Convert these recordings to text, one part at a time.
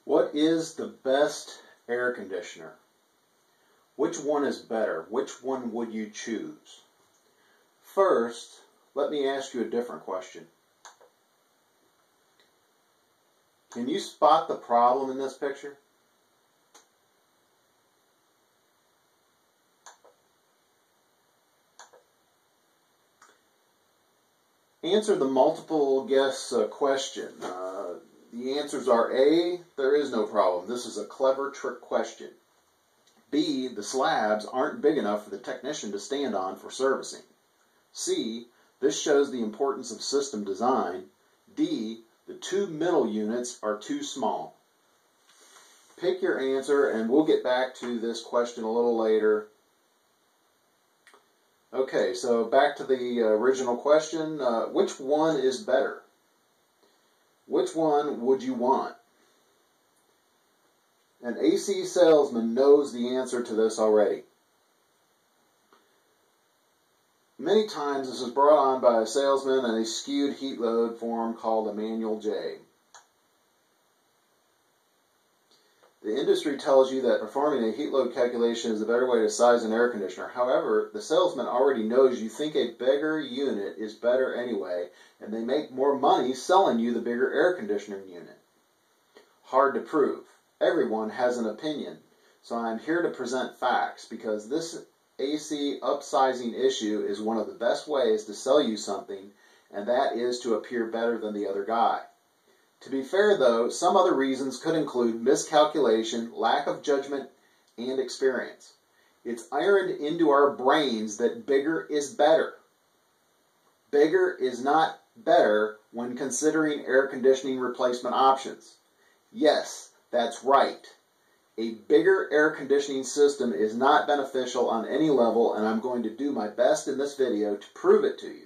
What is the best air conditioner? Which one is better? Which one would you choose? First, let me ask you a different question. Can you spot the problem in this picture? Answer the multiple guess question. The answers are A, there is no problem. This is a clever trick question. B, the slabs aren't big enough for the technician to stand on for servicing. C, this shows the importance of system design. D, the two middle units are too small. Pick your answer and we'll get back to this question a little later. Okay, so back to the original question. Which one is better? Which one would you want? An AC salesman knows the answer to this already. Many times this is brought on by a salesman and a skewed heat load form called a manual J. The industry tells you that performing a heat load calculation is a better way to size an air conditioner. However, the salesman already knows you think a bigger unit is better anyway, and they make more money selling you the bigger air conditioning unit. Hard to prove. Everyone has an opinion, so I'm here to present facts because this AC upsizing issue is one of the best ways to sell you something, and that is to appear better than the other guy. To be fair, though, some other reasons could include miscalculation, lack of judgment, and experience. It's ironed into our brains that bigger is better. Bigger is not better when considering air conditioning replacement options. Yes, that's right. A bigger air conditioning system is not beneficial on any level, and I'm going to do my best in this video to prove it to you.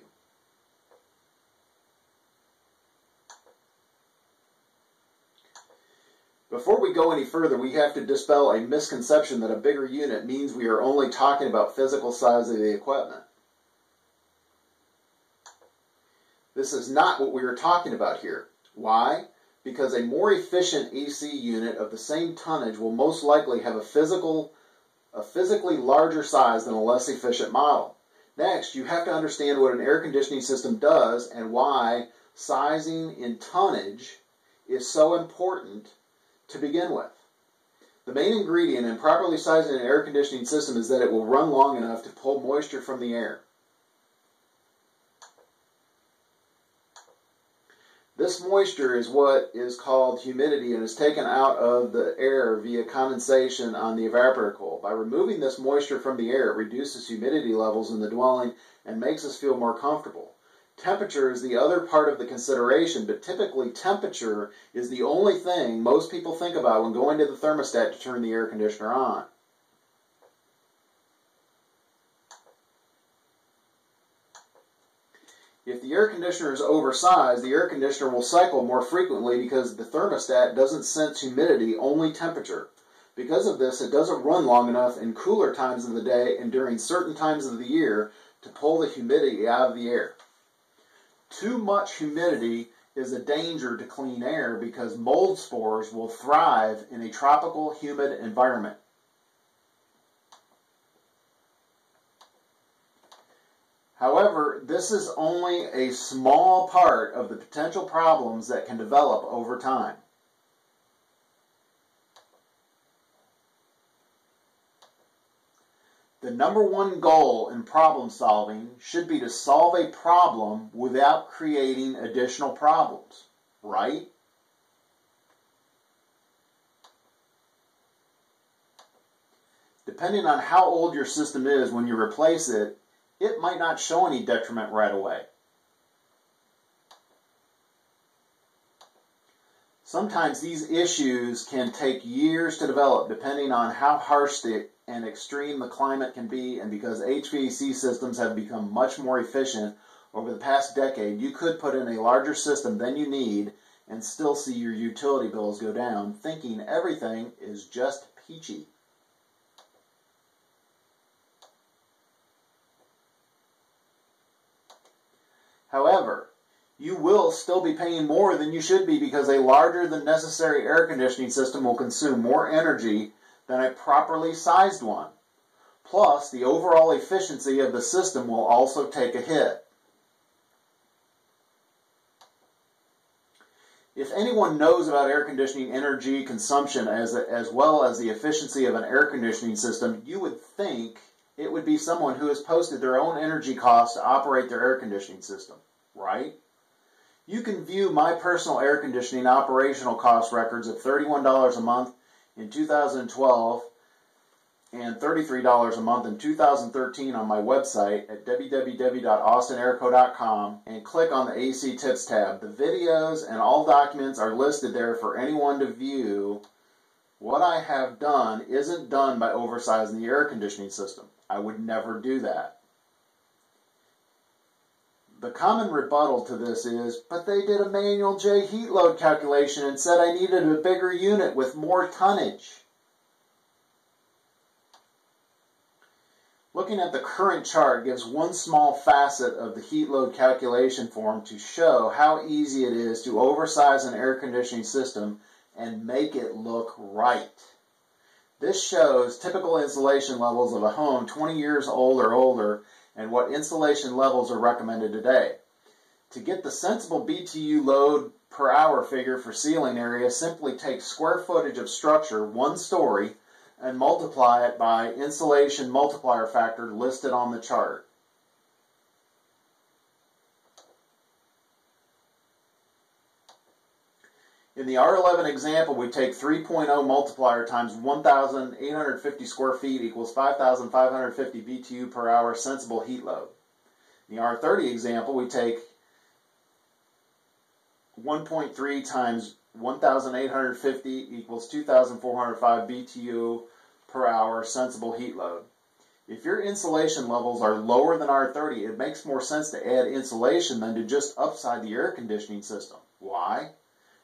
Before we go any further, we have to dispel a misconception that a bigger unit means we are only talking about physical size of the equipment. This is not what we are talking about here. Why? Because a more efficient AC unit of the same tonnage will most likely have a physically larger size than a less efficient model. Next, you have to understand what an air conditioning system does and why sizing in tonnage is so important to begin with. The main ingredient in properly sizing an air conditioning system is that it will run long enough to pull moisture from the air. This moisture is what is called humidity and is taken out of the air via condensation on the evaporator coil. By removing this moisture from the air, it reduces humidity levels in the dwelling and makes us feel more comfortable. Temperature is the other part of the consideration, but typically temperature is the only thing most people think about when going to the thermostat to turn the air conditioner on. If the air conditioner is oversized, the air conditioner will cycle more frequently because the thermostat doesn't sense humidity, only temperature. Because of this, it doesn't run long enough in cooler times of the day and during certain times of the year to pull the humidity out of the air. Too much humidity is a danger to clean air because mold spores will thrive in a tropical, humid environment. However, this is only a small part of the potential problems that can develop over time. The number one goal in problem solving should be to solve a problem without creating additional problems, right? Depending on how old your system is when you replace it, it might not show any detriment right away. Sometimes these issues can take years to develop depending on how harsh and extreme the climate can be, and because HVAC systems have become much more efficient over the past decade, you could put in a larger system than you need and still see your utility bills go down, thinking everything is just peachy. However, you will still be paying more than you should be because a larger than necessary air conditioning system will consume more energy than a properly sized one. Plus, the overall efficiency of the system will also take a hit. If anyone knows about air conditioning energy consumption as well as the efficiency of an air conditioning system, you would think it would be someone who has posted their own energy costs to operate their air conditioning system, right? You can view my personal air conditioning operational cost records of $31 a month in 2012 and $33 a month in 2013 on my website at www.austinairco.com and click on the AC Tips tab. The videos and all documents are listed there for anyone to view. What I have done isn't done by oversizing the air conditioning system. I would never do that. The common rebuttal to this is, but they did a manual J heat load calculation and said I needed a bigger unit with more tonnage. Looking at the current chart gives one small facet of the heat load calculation form to show how easy it is to oversize an air conditioning system and make it look right. This shows typical insulation levels of a home 20 years old or older and what insulation levels are recommended today. To get the sensible BTU load per hour figure for ceiling area, simply take square footage of structure, one story, and multiply it by insulation multiplier factor listed on the chart. In the R11 example, we take 3.0 multiplier times 1,850 square feet equals 5,550 BTU per hour sensible heat load. In the R30 example, we take 1.3 times 1,850 equals 2,405 BTU per hour sensible heat load. If your insulation levels are lower than R30, it makes more sense to add insulation than to just upside the air conditioning system. Why?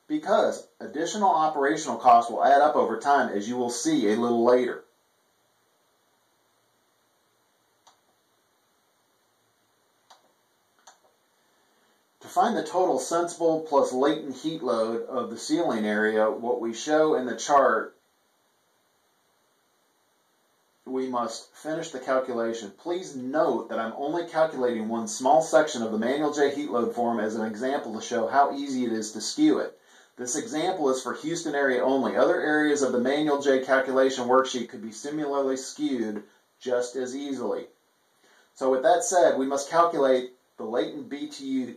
Because additional operational costs will add up over time, as you will see a little later. To find the total sensible plus latent heat load of the ceiling area, what we show in the chart, we must finish the calculation. Please note that I'm only calculating one small section of the manual J heat load form as an example to show how easy it is to skew it. This example is for Houston area only. Other areas of the manual J calculation worksheet could be similarly skewed just as easily. So with that said, we must calculate the latent BTU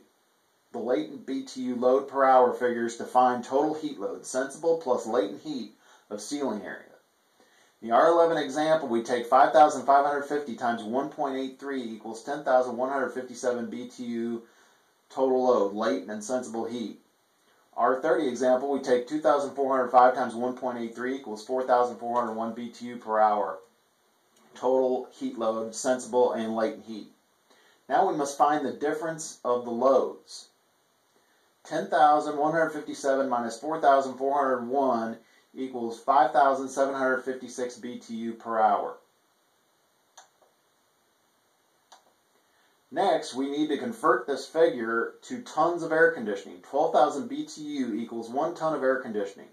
load per hour figures to find total heat load, sensible plus latent heat of ceiling area. In the R11 example, we take 5,550 times 1.83 equals 10,157 BTU total load, latent and sensible heat. R30 example, we take 2,405 times 1.83 equals 4,401 BTU per hour, total heat load, sensible and latent heat. Now we must find the difference of the loads. 10,157 minus 4,401 equals 5,756 BTU per hour. Next, we need to convert this figure to tons of air conditioning. 12,000 BTU equals 1 ton of air conditioning.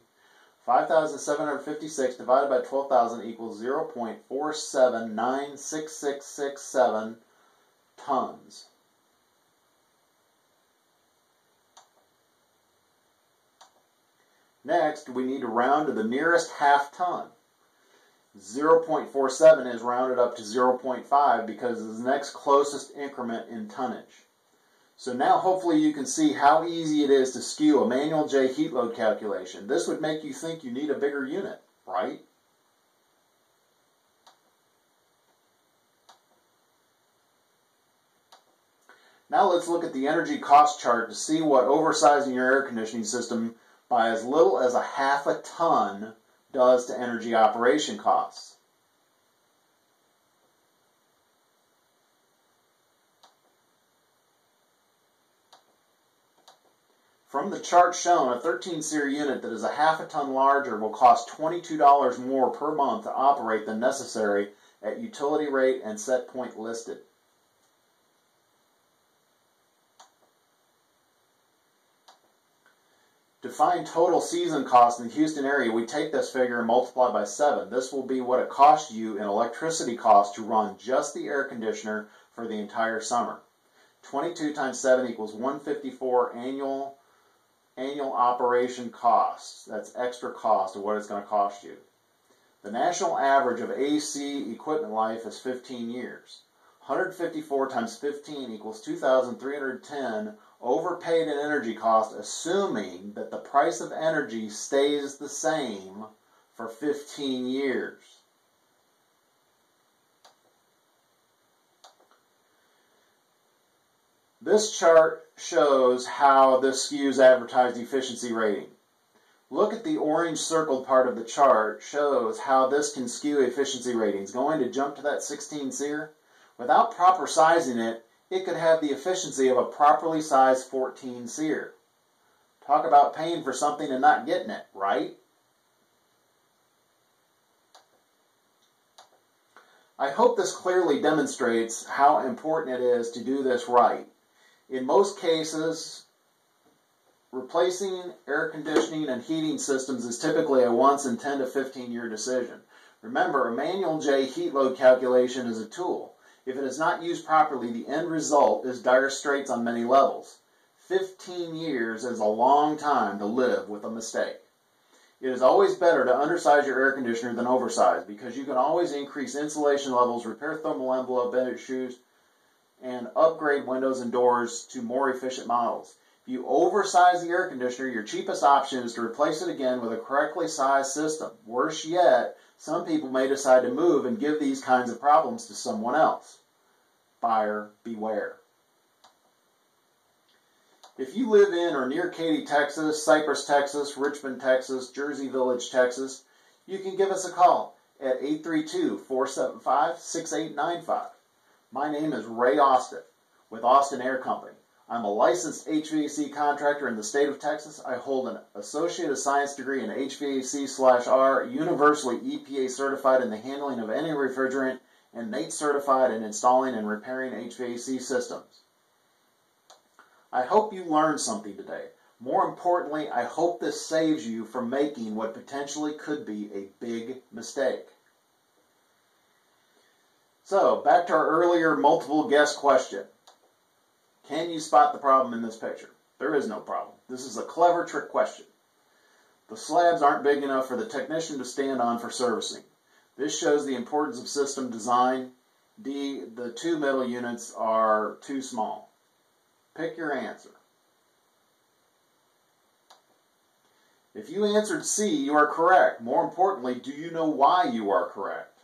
5,756 divided by 12,000 equals 0.479667 tons. Next, we need to round to the nearest half ton. 0.47 is rounded up to 0.5 because it's the next closest increment in tonnage. So now hopefully you can see how easy it is to skew a manual J heat load calculation. This would make you think you need a bigger unit, right? Now let's look at the energy cost chart to see what oversizing your air conditioning system by as little as a half a ton does to energy operation costs. From the chart shown, a 13-SEER unit that is a half a ton larger will cost $22 more per month to operate than necessary at utility rate and set point listed. find total season cost in the Houston area, we take this figure and multiply by 7. This will be what it costs you in electricity costs to run just the air conditioner for the entire summer. 22 times 7 equals 154 annual operation costs. That's extra cost of what it's going to cost you. The national average of AC equipment life is 15 years. 154 times 15 equals 2,310 overpaid in energy cost, assuming that the price of energy stays the same for 15 years. This chart shows how this skews advertised efficiency rating. Look at the orange circled part of the chart, shows how this can skew efficiency ratings. Going to jump to that 16 SEER? Without proper sizing it, it could have the efficiency of a properly sized 14 SEER. Talk about paying for something and not getting it, right? I hope this clearly demonstrates how important it is to do this right. In most cases, replacing air conditioning and heating systems is typically a once in 10 to 15 year decision. Remember, a manual J heat load calculation is a tool. If it is not used properly, the end result is dire straits on many levels. 15 years is a long time to live with a mistake. It is always better to undersize your air conditioner than oversize, because you can always increase insulation levels, repair thermal envelope issues, and upgrade windows and doors to more efficient models. If you oversize the air conditioner, your cheapest option is to replace it again with a correctly sized system. Worse yet, some people may decide to move and give these kinds of problems to someone else. Buyer beware. If you live in or near Katy, Texas, Cypress, Texas, Richmond, Texas, Jersey Village, Texas, you can give us a call at 832-475-6895. My name is Ray Austin with Austin Air Company. I'm a licensed HVAC contractor in the state of Texas. I hold an Associate of Science degree in HVAC/R, universally EPA certified in the handling of any refrigerant, and NATE certified in installing and repairing HVAC systems. I hope you learned something today. More importantly, I hope this saves you from making what potentially could be a big mistake. So, back to our earlier multiple guess question. Can you spot the problem in this picture? There is no problem. This is a clever trick question. The slabs aren't big enough for the technician to stand on for servicing. This shows the importance of system design. D, the two middle units are too small. Pick your answer. If you answered C, you are correct. More importantly, do you know why you are correct?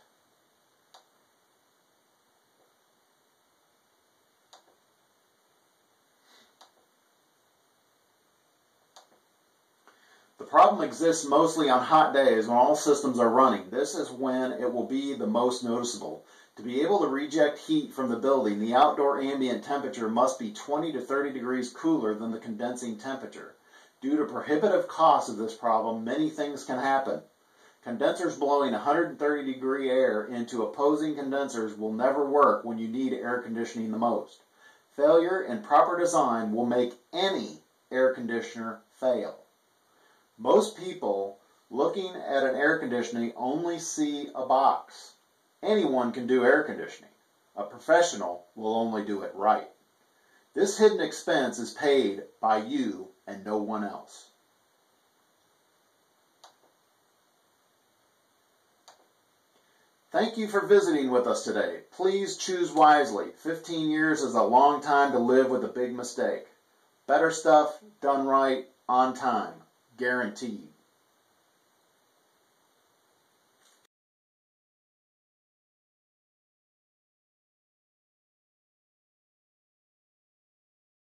The problem exists mostly on hot days when all systems are running. This is when it will be the most noticeable. To be able to reject heat from the building, the outdoor ambient temperature must be 20 to 30 degrees cooler than the condensing temperature. Due to prohibitive costs of this problem, many things can happen. Condensers blowing 130 degree air into opposing condensers will never work when you need air conditioning the most. Failure in proper design will make any air conditioner fail. Most people looking at an air conditioning only see a box. Anyone can do air conditioning. A professional will only do it right. This hidden expense is paid by you and no one else. Thank you for visiting with us today. Please choose wisely. 15 years is a long time to live with a big mistake. Better stuff, done right, on time. Guaranteed.